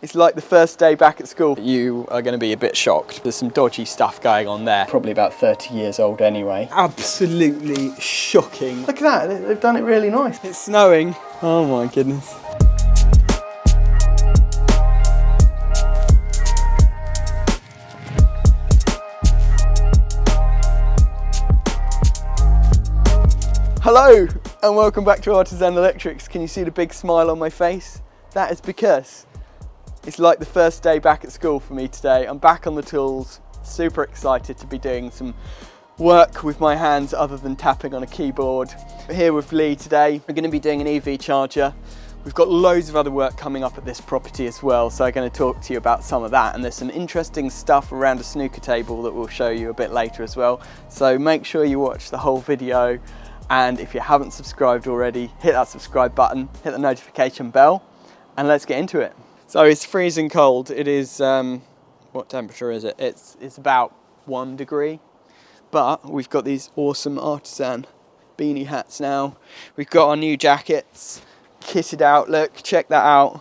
It's like the first day back at school. You are going to be a bit shocked. There's some dodgy stuff going on there. Probably about 30 years old anyway. Absolutely shocking. Look at that, they've done it really nice. It's snowing. Oh my goodness. Hello and welcome back to Artisan Electrics. Can you see the big smile on my face? That is because it's like the first day back at school for me today. I'm back on the tools, super excited to be doing some work with my hands other than tapping on a keyboard. We're here with Lee today. We're going to be doing an EV charger. We've got loads of other work coming up at this property as well, so I'm going to talk to you about some of that, and there's some interesting stuff around a snooker table that we'll show you a bit later as well. So make sure you watch the whole video, and if you haven't subscribed already, hit that subscribe button, hit the notification bell, and let's get into it. So it's freezing cold. It is, what temperature is it? It's about 1 degree, but we've got these awesome Artisan beanie hats now. We've got our new jackets kitted out. Look, check that out.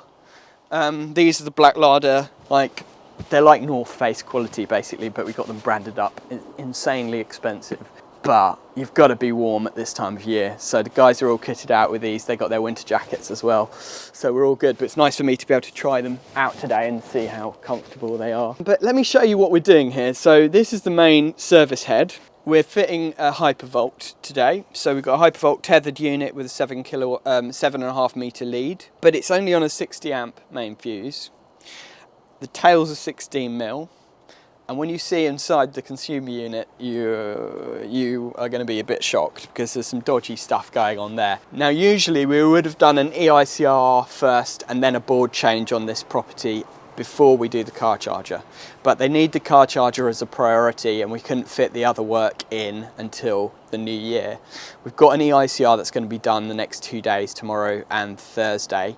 These are the Black Larder, they're like North Face quality basically, but we got them branded up. It's insanely expensive. But you've got to be warm at this time of year. So the guys are all kitted out with these. They got their winter jackets as well. So we're all good, but it's nice for me to be able to try them out today and see how comfortable they are. But let me show you what we're doing here. So this is the main service head. We're fitting a Hypervolt today. So we've got a Hypervolt tethered unit with a 7.5 meter lead, but it's only on a 60 amp main fuse. The tails are 16 mil. And when you see inside the consumer unit, you are going to be a bit shocked because there's some dodgy stuff going on there. Now, usually we would have done an EICR first and then a board change on this property before we do the car charger. But they need the car charger as a priority, and we couldn't fit the other work in until the new year. We've got an EICR that's going to be done the next 2 days, tomorrow and Thursday.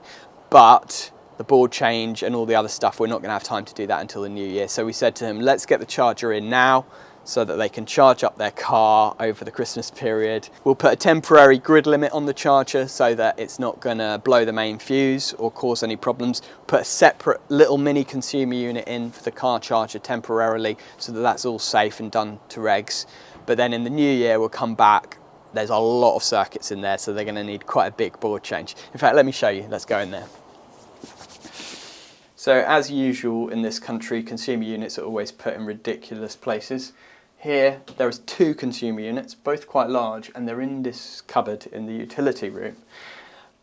But the board change and all the other stuff, we're not going to have time to do that until the new year. So we said to him, let's get the charger in now so that they can charge up their car over the Christmas period. We'll put a temporary grid limit on the charger so that it's not going to blow the main fuse or cause any problems. Put a separate little mini consumer unit in for the car charger temporarily so that that's all safe and done to regs. But then in the new year, we'll come back. There's a lot of circuits in there, so they're going to need quite a big board change. In fact, let me show you. Let's go in there. So as usual in this country, consumer units are always put in ridiculous places. Here, there is 2 consumer units, both quite large, and they're in this cupboard in the utility room.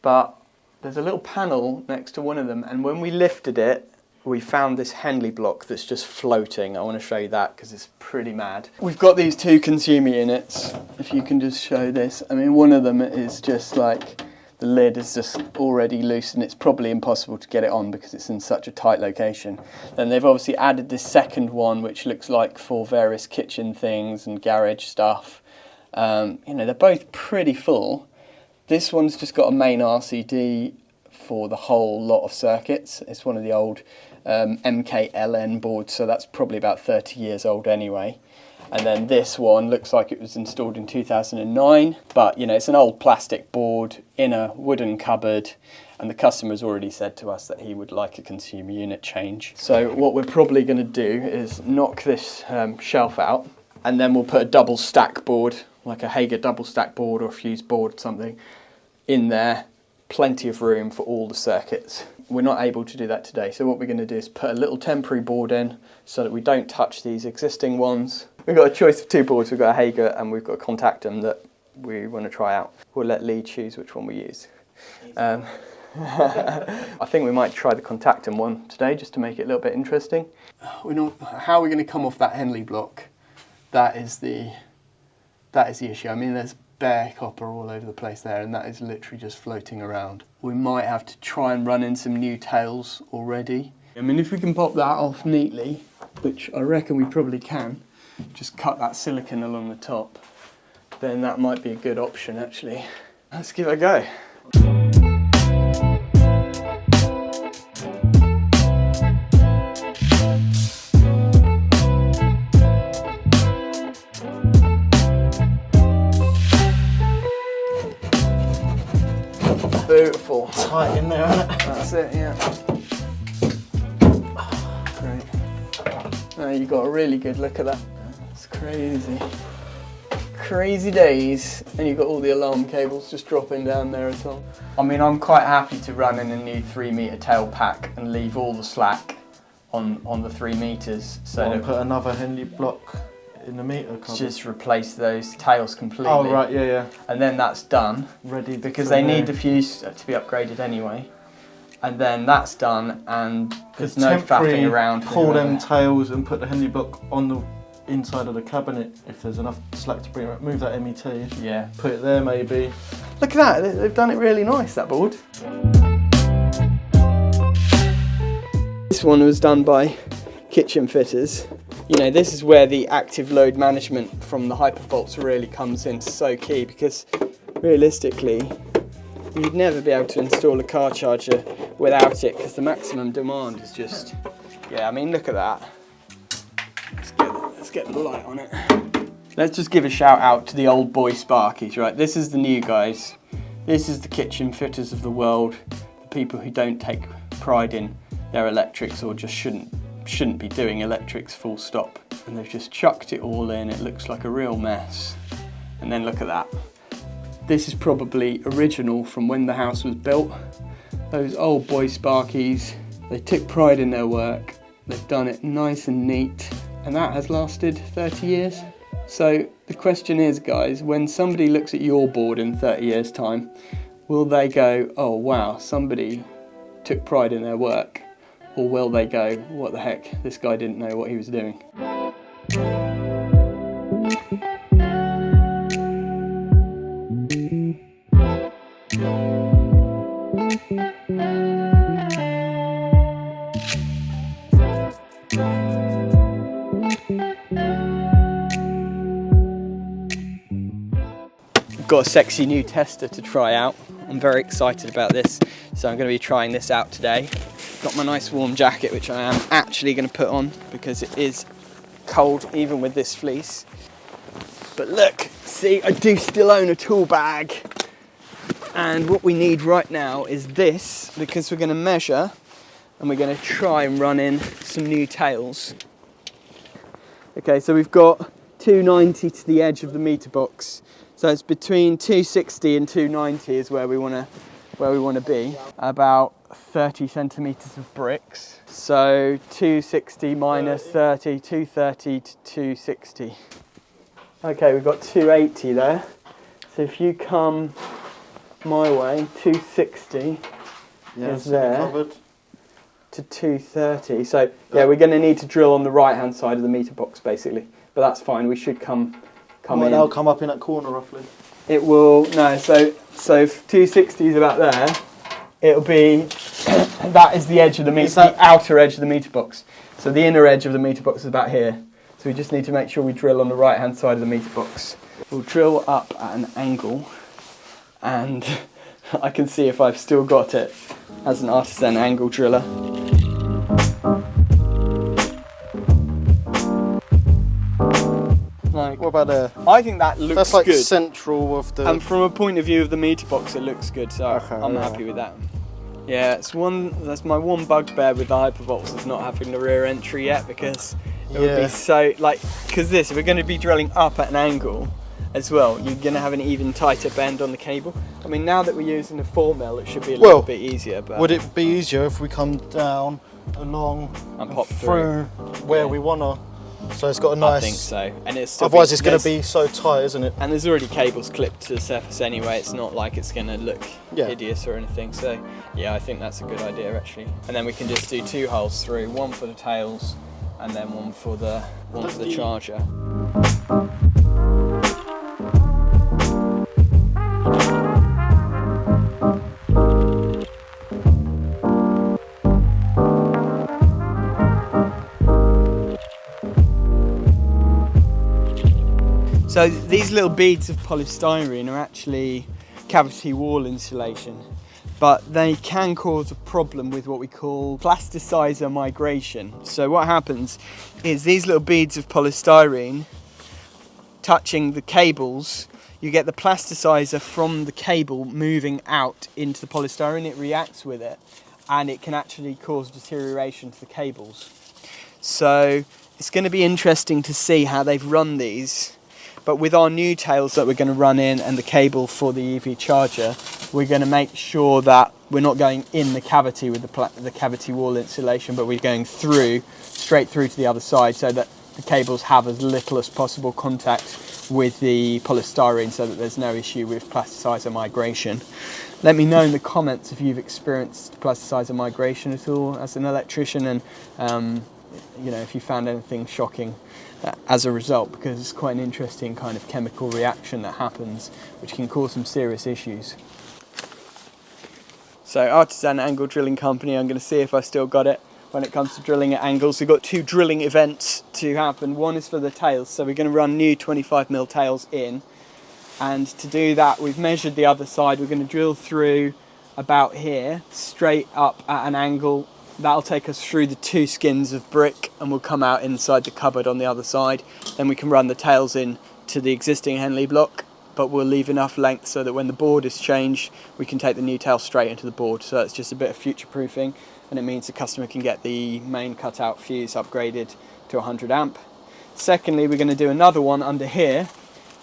But there's a little panel next to one of them, and when we lifted it, we found this Henley block that's just floating. I want to show you that because it's pretty mad. We've got these 2 consumer units, if you can just show this. I mean, one of them is just like, the lid is just already loose and it's probably impossible to get it on because it's in such a tight location. Then they've obviously added this second one which looks like for various kitchen things and garage stuff. You know, they're both pretty full. This one's just got a main RCD for the whole lot of circuits. It's one of the old MKLN boards, so that's probably about 30 years old anyway. And then this one looks like it was installed in 2009, but you know, it's an old plastic board in a wooden cupboard, and the customer's already said to us that he would like a consumer unit change. So what we're probably going to do is knock this shelf out, and then we'll put a double stack board, like a Hager double stack board or a fuse board or something, in there. Plenty of room for all the circuits. We're not able to do that today, so what we're going to do is put a little temporary board in so that we don't touch these existing ones. We've got a choice of 2 boards. We've got a Hager and we've got a Contactum that we want to try out. We'll let Lee choose which one we use. I think we might try the Contactum one today just to make it a little bit interesting. We know how we're going to come off that Henley block. That is the issue. I mean, there's bare copper all over the place there, and that is literally just floating around. We might have to try and run in some new tails already. I mean, if we can pop that off neatly, which I reckon we probably can, just cut that silicone along the top, then that might be a good option actually. Let's give it a go. Beautiful. Tight in there, isn't it? That's it, yeah. Now you got a really good look at that. It's crazy. Crazy days. And you've got all the alarm cables just dropping down there as well. I mean, I'm quite happy to run in a new 3 metre tail pack and leave all the slack on the 3 metres. So and put another Henley block in the meter cover. Just replace those tails completely. Oh right, yeah. And then that's done. Ready because they need the fuse to be upgraded anyway. And then that's done, and there's no faffing around. Pull them tails and put the Henley block on the inside of the cabinet if there's enough slack to bring it. Move that MET. Yeah. Put it there maybe. Look at that, they've done it really nice, that board. This one was done by kitchen fitters. You know, this is where the active load management from the Hypervolts really comes in, so key, because realistically, you'd never be able to install a car charger without it, because the maximum demand is just, yeah, I mean, look at that. Let's get the light on it. Let's just give a shout out to the old boy Sparkies, right? This is the new guys. This is the kitchen fitters of the world, the people who don't take pride in their electrics or just shouldn't be doing electrics full stop. And they've just chucked it all in. It looks like a real mess. And then look at that. This is probably original from when the house was built. Those old boy Sparkies, they took pride in their work. They've done it nice and neat. And that has lasted 30 years. So the question is, guys, when somebody looks at your board in 30 years' time, will they go, oh wow, somebody took pride in their work? Or will they go, what the heck, this guy didn't know what he was doing? Got a sexy new tester to try out. I'm very excited about this, so I'm going to be trying this out today. Got my nice warm jacket, which I am actually going to put on because it is cold even with this fleece. But look, see, I do still own a tool bag, and what we need right now is this, because we're going to measure and we're going to try and run in some new tails. Okay, so we've got 290 to the edge of the meter box. So it's between 260 and 290 is where we want to be. About 30 centimeters of bricks. So 260 minus 30, 230 to 260. Okay, we've got 280 there. So if you come my way, 260 is there covered. To 230. So yeah, we're going to need to drill on the right hand side of the meter box basically. But that's fine. We should come in. They'll come up in that corner roughly. It will, no, so if 260 is about there, it'll be, that is the edge of the meter, the outer edge of the meter box. So the inner edge of the meter box is about here. So we just need to make sure we drill on the right hand side of the meter box. We'll drill up at an angle, and I can see if I've still got it as an Artisan angle driller. Like, what about there? I think that looks good. That's like central of the... And from a point of view of the meter box, it looks good, so okay, I'm happy with that. Yeah, that's my one bugbear with the Hypervolts, is not having the rear entry yet, because it would be so, like, because if we're going to be drilling up at an angle as well, you're going to have an even tighter bend on the cable. I mean, now that we're using a 4mm, it should be a little bit easier. But would it be easier if we come down along and pop through where we want to? So it's got a nice... I think so. And it's still otherwise it's going to be so tight, isn't it? And there's already cables clipped to the surface anyway. It's not like it's going to look hideous or anything. So yeah, I think that's a good idea actually. And then we can just do 2 holes through, one for the tails and then one for the charger. So these little beads of polystyrene are actually cavity wall insulation, but they can cause a problem with what we call plasticiser migration. So what happens is these little beads of polystyrene touching the cables, you get the plasticiser from the cable moving out into the polystyrene, it reacts with it, and it can actually cause deterioration to the cables. So it's going to be interesting to see how they've run these. But with our new tails that we're going to run in and the cable for the EV charger, we're going to make sure that we're not going in the cavity with the cavity wall insulation, but we're going straight through to the other side, so that the cables have as little as possible contact with the polystyrene, so that there's no issue with plasticiser migration. Let me know in the comments if you've experienced plasticiser migration at all as an electrician, and you know, if you found anything shocking as a result, because it's quite an interesting kind of chemical reaction that happens, which can cause some serious issues. So Artisan Angle Drilling Company, I'm going to see if I still got it when it comes to drilling at angles. We've got 2 drilling events to happen. One is for the tails, so we're going to run new 25mm tails in, and to do that we've measured the other side. We're going to drill through about here, straight up at an angle. That'll take us through the 2 skins of brick, and we'll come out inside the cupboard on the other side. Then we can run the tails in to the existing Henley block, but we'll leave enough length so that when the board is changed, we can take the new tail straight into the board. So it's just a bit of future proofing, and it means the customer can get the main cutout fuse upgraded to 100 amp. Secondly, we're going to do another one under here,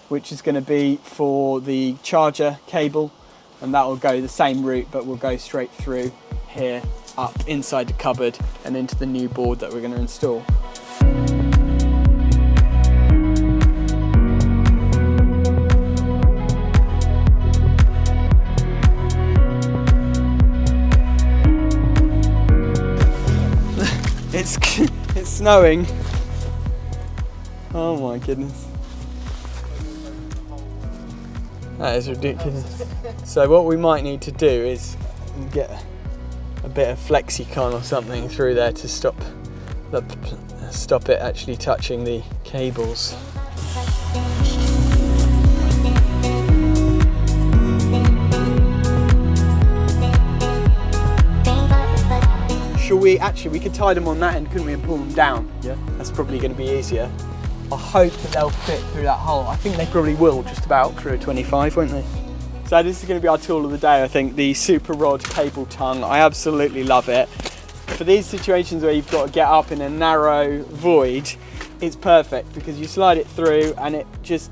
which is going to be for the charger cable, and that will go the same route, but we'll go straight through here, up inside the cupboard and into the new board that we're going to install. It's snowing. Oh my goodness. That is ridiculous. So what we might need to do is get a bit of flexicon or something through there to stop it actually touching the cables. We could tie them on that end, couldn't we, and pull them down? Yeah. That's probably going to be easier. I hope that they'll fit through that hole. I think they probably will, just about, through a 25, won't they? So this is going to be our tool of the day, I think, the Super Rod cable tongue. I absolutely love it. For these situations where you've got to get up in a narrow void, it's perfect, because you slide it through and it just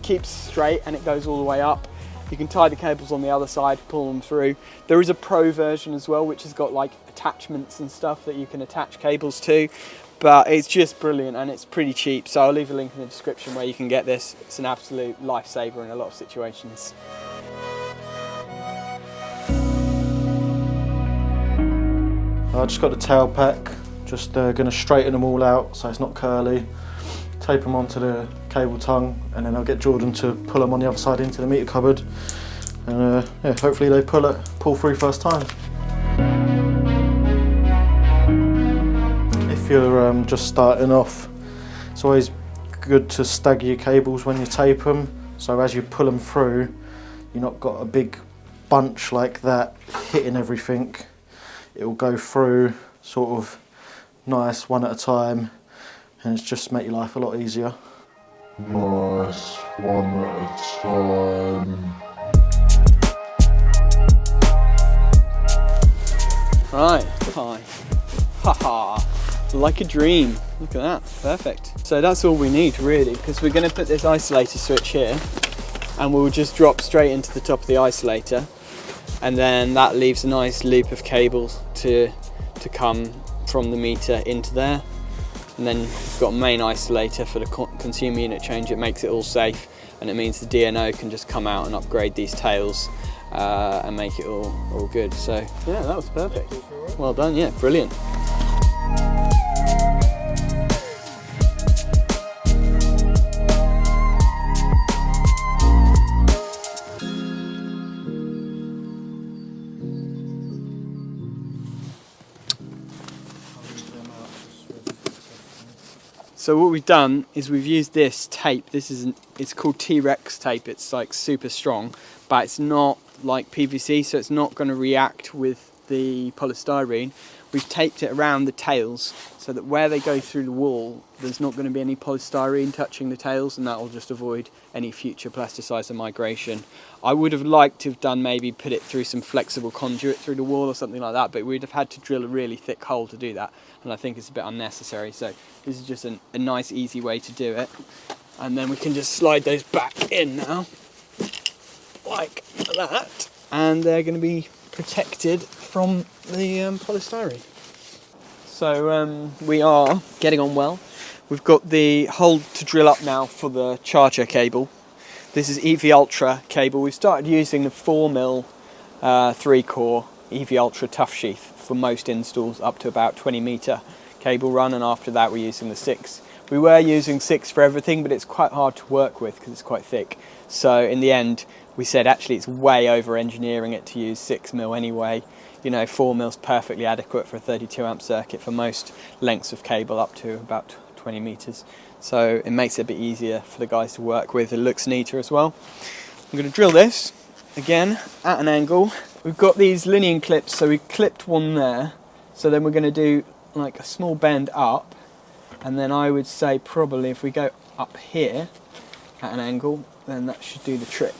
keeps straight and it goes all the way up. You can tie the cables on the other side, pull them through. There is a pro version as well, which has got like attachments and stuff that you can attach cables to, but it's just brilliant and it's pretty cheap. So I'll leave a link in the description where you can get this. It's an absolute lifesaver in a lot of situations. I just got the tail pack, just going to straighten them all out so it's not curly, tape them onto the cable tongue, and then I'll get Jordan to pull them on the other side into the meter cupboard, and yeah, hopefully they pull through first time. If you're just starting off, it's always good to stagger your cables when you tape them, so as you pull them through, you've not got a big bunch like that hitting everything. It will go through sort of nice one at a time, and it's just make your life a lot easier. Nice one at a time. Right, hi. Haha, like a dream. Look at that, perfect. So that's all we need really, because we're going to put this isolator switch here, and we'll just drop straight into the top of the isolator, and then that leaves a nice loop of cables to come from the meter into there. And then we've got a main isolator for the consumer unit change. It makes it all safe, and it means the DNO can just come out and upgrade these tails and make it all good. So yeah, that was perfect. Well done, yeah, brilliant. So what we've done is we've used this tape. It's called T-Rex tape. It's like super strong, but it's not like PVC, so it's not going to react with the polystyrene. we've taped it around the tails so that where they go through the wall, there's not going to be any polystyrene touching the tails, and that will just avoid any future plasticiser migration. I would have liked to have done maybe put it through some flexible conduit through the wall or something like that, but we'd have had to drill a really thick hole to do that, and I think it's a bit unnecessary. So this is just a nice easy way to do it, and then we can just slide those back in now like that, and they're going to be protected from the polystyrene. So we are getting on well. We've got the hole to drill up now for the charger cable. This is EV Ultra cable. We've started using the 4mm 3-core EV Ultra tough sheath for most installs up to about 20 metre cable run, and after that we're using the 6. We were using 6 for everything, but it's quite hard to work with because it's quite thick. So in the end we said actually it's way over engineering it to use 6mm anyway. You know, 4mm is perfectly adequate for a 32 amp circuit for most lengths of cable up to about 20 metres. So it makes it a bit easier for the guys to work with. It looks neater as well. I'm going to drill this again at an angle. We've got these linear clips, so we clipped one there. So then we're going to do like a small bend up, and then I would say probably if we go up here at an angle, then that should do the trick.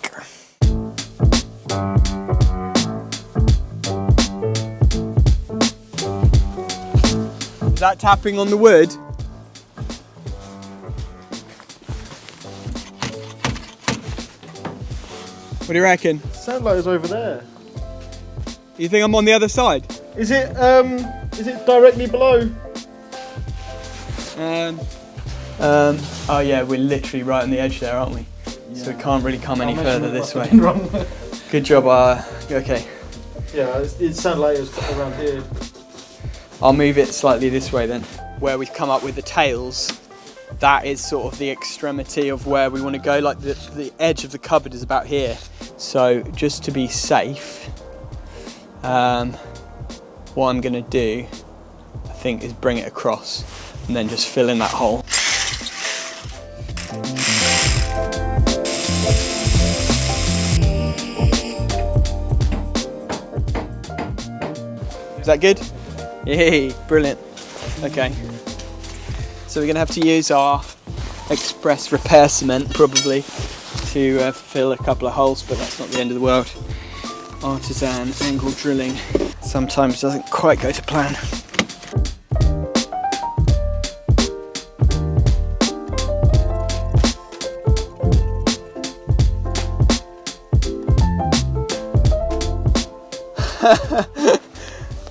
Is that tapping on the wood? What do you reckon? Sound like it's over there. You think I'm on the other side? Is it directly below? Oh yeah, we're literally right on the edge there, aren't we? Yeah. So we can't really come any further this way. Wrong. Good job, okay. Yeah, it sounded like it was around here. I'll move it slightly this way then. Where we've come up with the tails, that is sort of the extremity of where we want to go, like the edge of the cupboard is about here. So just to be safe, what I'm going to do, I think, is bring it across and then just fill in that hole. Is that good? Yay, brilliant. Okay. So we're going to have to use our express repair cement probably to fill a couple of holes, but that's not the end of the world. Artisan angle drilling sometimes doesn't quite go to plan.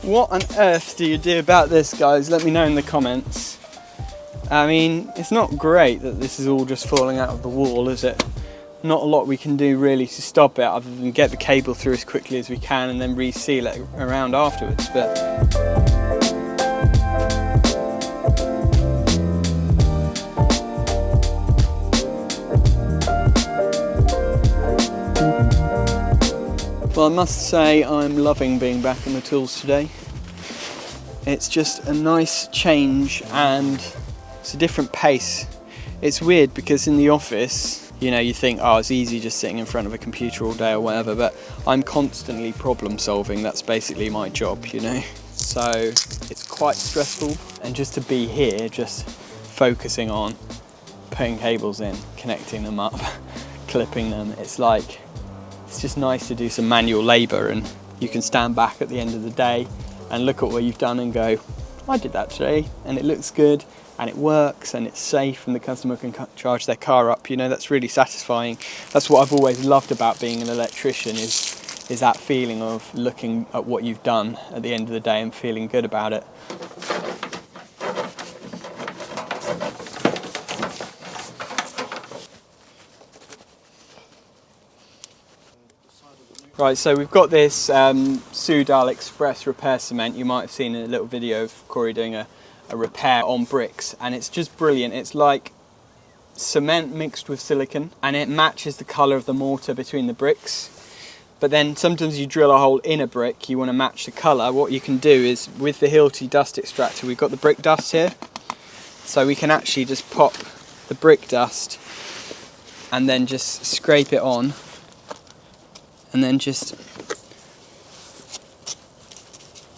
What on earth do you do about this, guys? Let me know in the comments. I mean, it's not great that this is all just falling out of the wall, is it? Not a lot we can do really to stop it other than get the cable through as quickly as we can and then reseal it around afterwards. Well, I must say I'm loving being back on the tools today. It's just a nice change and it's a different pace. It's weird because in the office, you know, you think, oh, it's easy just sitting in front of a computer all day or whatever, but I'm constantly problem solving. That's basically my job, you know. So it's quite stressful, and just to be here, just focusing on putting cables in, connecting them up, clipping them, it's just nice to do some manual labour, and you can stand back at the end of the day and look at what you've done and go, I did that today, and it looks good, and it works, and it's safe, and the customer can charge their car up. You know, that's really satisfying. That's what I've always loved about being an electrician, is that feeling of looking at what you've done at the end of the day and feeling good about it. Right, so we've got this Sudal Express repair cement. You might have seen a little video of Corey doing a repair on bricks, and it's just brilliant. It's like cement mixed with silicon, and it matches the colour of the mortar between the bricks. But then sometimes you drill a hole in a brick, you want to match the colour. What you can do is, with the Hilti dust extractor, we've got the brick dust here, so we can actually just pop the brick dust and then just scrape it on, and then just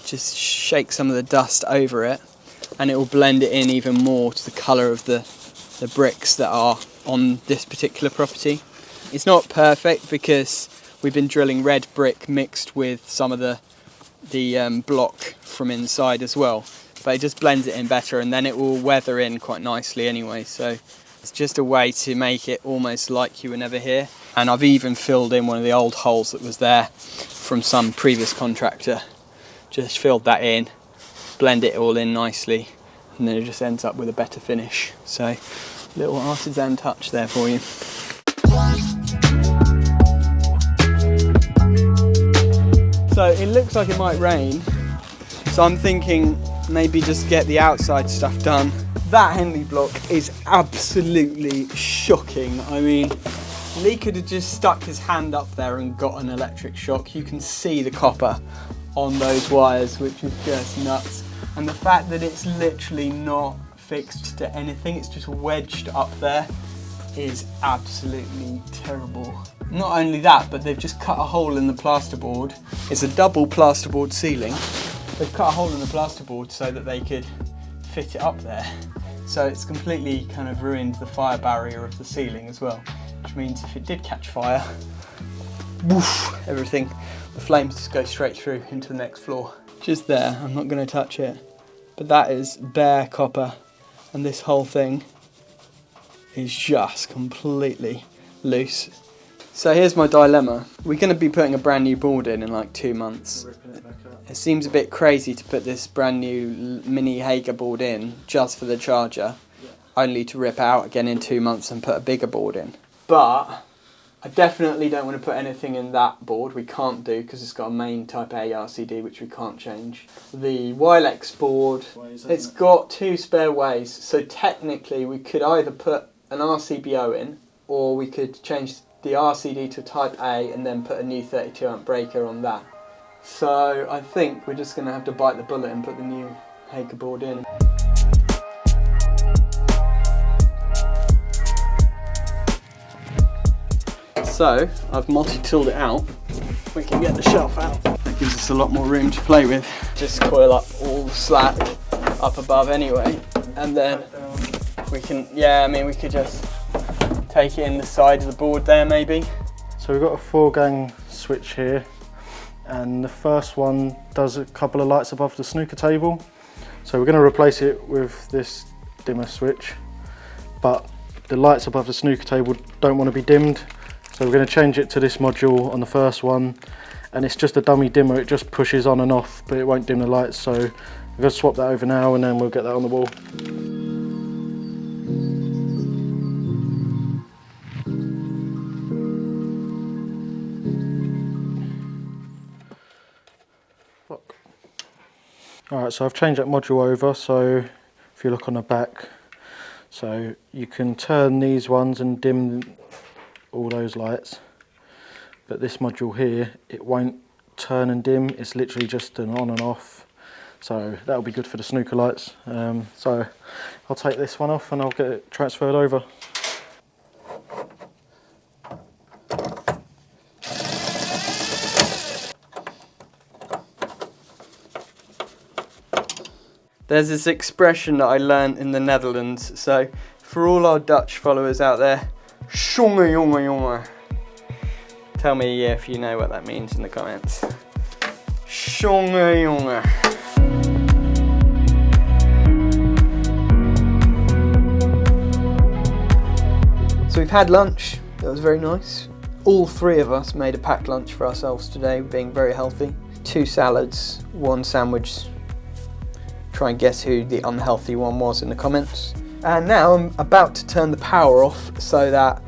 just shake some of the dust over it, and it will blend it in even more to the colour of the bricks that are on this particular property. It's not perfect because we've been drilling red brick mixed with some of the block from inside as well, but it just blends it in better, and then it will weather in quite nicely anyway. So it's just a way to make it almost like you were never here. And I've even filled in one of the old holes that was there from some previous contractor. Just filled that in, blend it all in nicely, and then it just ends up with a better finish. So little artisan touch there for you. So it looks like it might rain, so I'm thinking maybe just get the outside stuff done. That Henley block is absolutely shocking. I mean, Lee could have just stuck his hand up there and got an electric shock. You can see the copper on those wires, which is just nuts. And the fact that it's literally not fixed to anything, it's just wedged up there, is absolutely terrible. Not only that, but they've just cut a hole in the plasterboard. It's a double plasterboard ceiling. They've cut a hole in the plasterboard so that they could fit it up there. So it's completely kind of ruined the fire barrier of the ceiling as well, which means if it did catch fire, woof, everything, the flames just go straight through into the next floor. Just there, I'm not going to touch it, but that is bare copper, and this whole thing is just completely loose. So here's my dilemma. We're going to be putting a brand new board in like 2 months. It seems a bit crazy to put this brand new mini Megger board in just for the charger, only to rip out again in 2 months and put a bigger board in. But I definitely don't want to put anything in that board. We can't do, because it's got a main type A RCD which we can't change. The Wilex board, it's got 2 spare ways, so technically we could either put an RCBO in, or we could change the RCD to type A and then put a new 32 amp breaker on that. So I think we're just going to have to bite the bullet and put the new Megger board in. So I've multi-tooled it out. We can get the shelf out. That gives us a lot more room to play with. Just coil up all the slack up above anyway, and then we can, we could just take it in the side of the board there maybe. So we've got a 4-gang switch here, and the first one does a couple of lights above the snooker table. So we're going to replace it with this dimmer switch, but the lights above the snooker table don't want to be dimmed. So we're going to change it to this module on the first one, and it's just a dummy dimmer. It just pushes on and off, but it won't dim the lights. So we're going to swap that over now, and then we'll get that on the wall. Alright, so I've changed that module over, so if you look on the back, so you can turn these ones and dim all those lights, but this module here, it won't turn and dim, it's literally just an on and off, so that'll be good for the snooker lights. So I'll take this one off and I'll get it transferred over. There's this expression that I learned in the Netherlands, so for all our Dutch followers out there, jonge jonge jonge. Tell me if you know what that means in the comments. Jonge jonge. So we've had lunch, that was very nice. All 3 of us made a packed lunch for ourselves today, being very healthy. 2 salads, 1 sandwich. Try and guess who the unhealthy one was in the comments. And now I'm about to turn the power off so that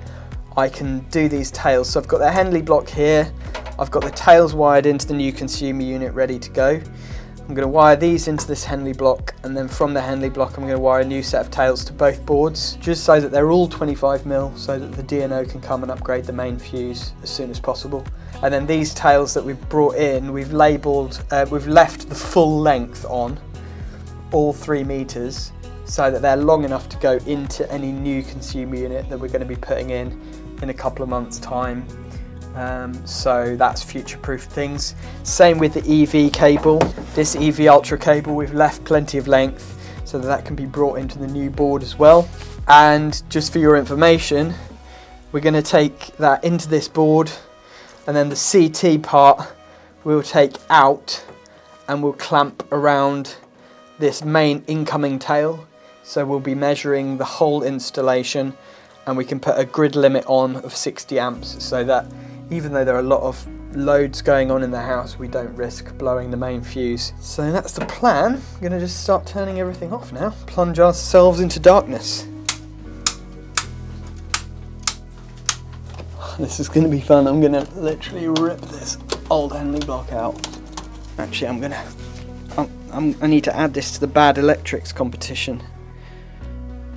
I can do these tails. So I've got the Henley block here. I've got the tails wired into the new consumer unit ready to go. I'm going to wire these into this Henley block, and then from the Henley block I'm going to wire a new set of tails to both boards, just so that they're all 25mm, so that the DNO can come and upgrade the main fuse as soon as possible. And then these tails that we've brought in, we've labelled, we've left the full length on, all 3 meters, so that they're long enough to go into any new consumer unit that we're going to be putting in a couple of months' time. so that's future-proof things. Same with the EV cable. This EV Ultra cable, we've left plenty of length so that can be brought into the new board as well. And just for your information, we're going to take that into this board, and then the CT part we'll take out and we'll clamp around this main incoming tail. So we'll be measuring the whole installation, and we can put a grid limit on of 60 amps so that even though there are a lot of loads going on in the house, we don't risk blowing the main fuse. So that's the plan. I'm going to just start turning everything off now, plunge ourselves into darkness. This is going to be fun. I'm going to literally rip this old Henley block out. Actually, I need to add this to the bad electrics competition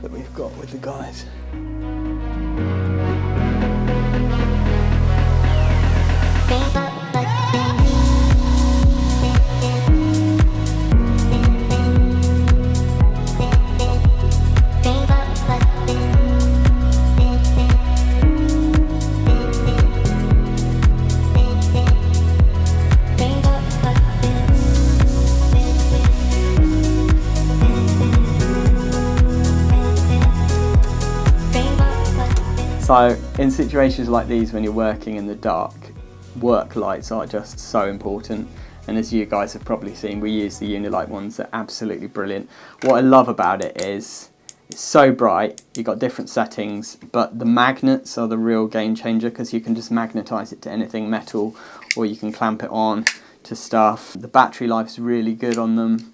that we've got with the guys. So in situations like these, when you're working in the dark, work lights are just so important. And as you guys have probably seen, we use the Unilite ones. They're absolutely brilliant. What I love about it is it's so bright. You've got different settings, but the magnets are the real game changer, because you can just magnetize it to anything metal, or you can clamp it on to stuff. The battery life's really good on them.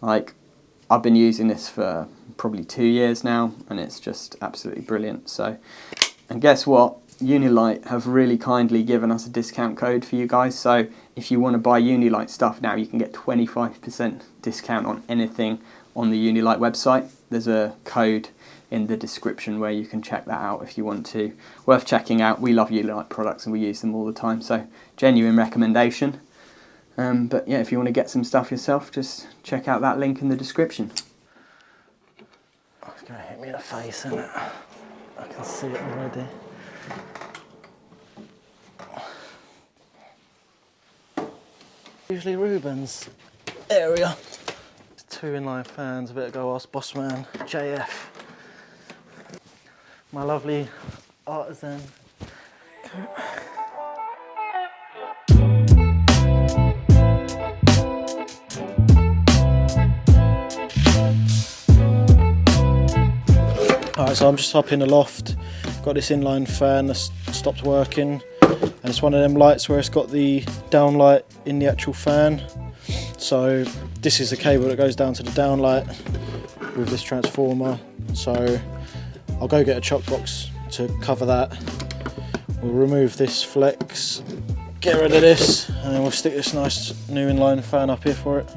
Like, I've been using this for probably 2 years now, and it's just absolutely brilliant. So, and guess what? Unilite have really kindly given us a discount code for you guys. So if you want to buy Unilite stuff now, you can get 25% discount on anything on the Unilite website. There's a code in the description where you can check that out if you want to. Worth checking out. We love Unilite products and we use them all the time. So genuine recommendation. But yeah, if you want to get some stuff yourself, just check out that link in the description. Oh, it's going to hit me in the face, isn't it? I can see it already. Usually Ruben's area. 2 inline fans. A bit ago I asked Bossman JF. My lovely Artisan. Alright, so I'm just up in the loft. Got this inline fan that's stopped working, and it's one of them lights where it's got the downlight in the actual fan. So this is the cable that goes down to the downlight with this transformer. So I'll go get a chock box to cover that. We'll remove this flex, get rid of this, and then we'll stick this nice new inline fan up here for it.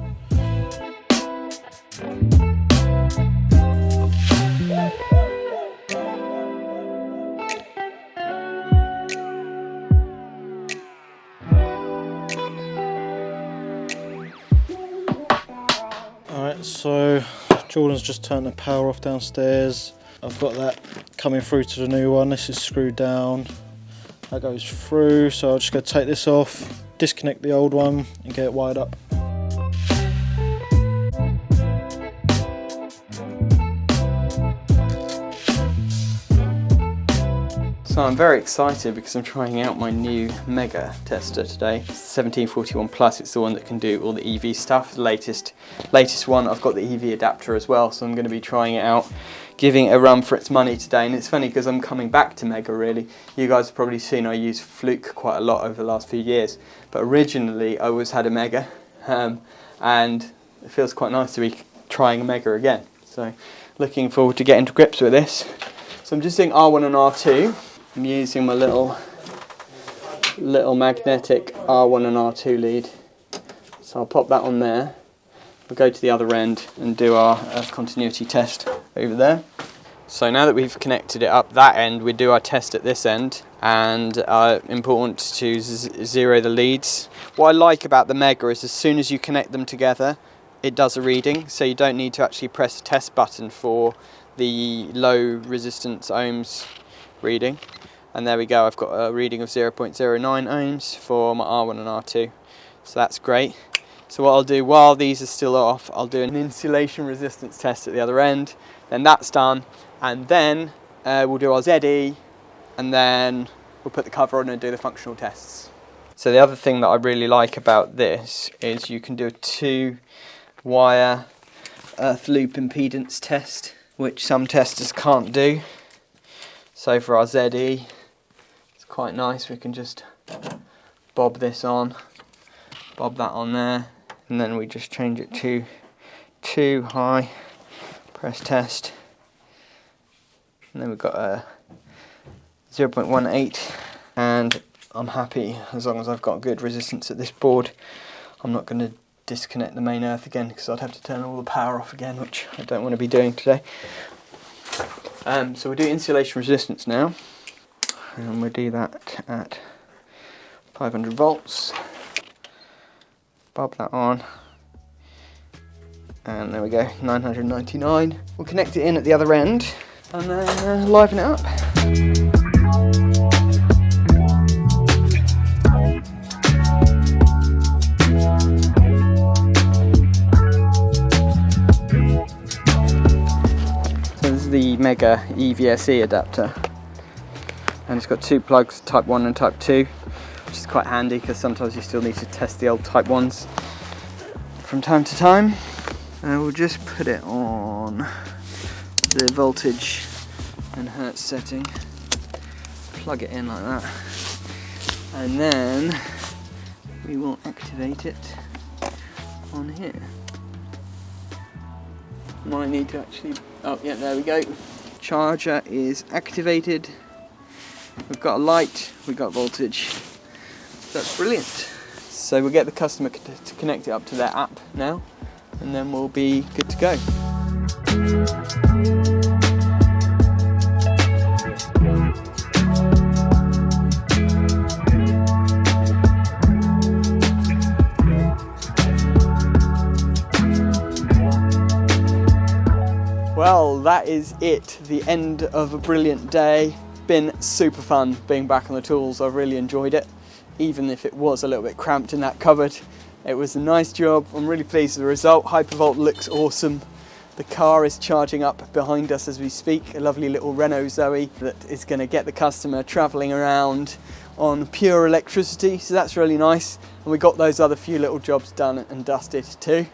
Alright, so Jordan's just turned the power off downstairs. I've got that coming through to the new one. This is screwed down. That goes through, so I'm just going to take this off, disconnect the old one and get it wired up. So I'm very excited because I'm trying out my new Megger tester today. It's 1741 Plus, it's the one that can do all the EV stuff. The latest one, I've got the EV adapter as well, so I'm going to be trying it out, giving it a run for its money today. And it's funny because I'm coming back to Megger really. You guys have probably seen I use Fluke quite a lot over the last few years, but originally I always had a Megger, and it feels quite nice to be trying a Megger again. So looking forward to getting to grips with this. So I'm just doing R1 and R2. I'm using my little magnetic R1 and R2 lead. So I'll pop that on there. We'll go to the other end and do our continuity test over there. So now that we've connected it up that end, we do our test at this end, and important to zero the leads. What I like about the Megger is as soon as you connect them together, it does a reading, so you don't need to actually press the test button for the low resistance ohms reading. And there we go, I've got a reading of 0.09 ohms for my R1 and R2. So that's great. So what I'll do while these are still off, I'll do an insulation resistance test at the other end. Then that's done. And then we'll do our ZE. And then we'll put the cover on and do the functional tests. So the other thing that I really like about this is you can do a 2-wire earth loop impedance test, which some testers can't do. So for our ZE, it's quite nice. We can just bob this on, bob that on there, and then we just change it to 2 high, press test, and then we've got a 0.18, and I'm happy as long as I've got good resistance at this board. I'm not going to disconnect the main earth again because I'd have to turn all the power off again, which I don't want to be doing today. So we'll do insulation resistance now, and we'll do that at 500 volts. Bob that on, and there we go, 999. We'll connect it in at the other end and then liven it up. The Megger EVSE adapter, and it's got 2 plugs, type 1 and type 2, which is quite handy because sometimes you still need to test the old type 1s from time to time. And we'll just put it on the voltage and hertz setting, plug it in like that, and then we will activate it on here. Might need to actually, oh yeah, there we go. Charger is activated. We've got a light, we've got voltage. That's brilliant. So we'll get the customer to connect it up to their app now, and then we'll be good to go. Well, that is it, the end of a brilliant day. Been super fun being back on the tools. I've really enjoyed it, even if it was a little bit cramped in that cupboard. It was a nice job. I'm really pleased with the result. Hypervolt looks awesome. The car is charging up behind us as we speak, a lovely little Renault Zoe that is going to get the customer travelling around on pure electricity, so that's really nice. And we got those other few little jobs done and dusted too.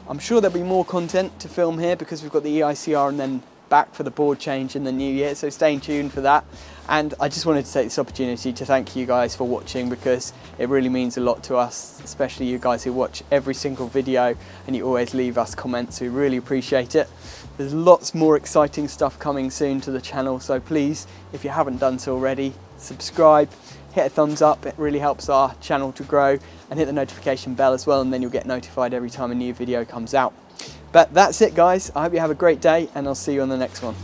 I'm sure there'll be more content to film here because we've got the EICR and then back for the board change in the new year, so stay tuned for that. And I just wanted to take this opportunity to thank you guys for watching, because it really means a lot to us, especially you guys who watch every single video and you always leave us comments. We really appreciate it. There's lots more exciting stuff coming soon to the channel, so please, if you haven't done so already, subscribe, hit a thumbs up. It really helps our channel to grow, and hit the notification bell as well, and then you'll get notified every time a new video comes out. But that's it guys, I hope you have a great day, and I'll see you on the next one.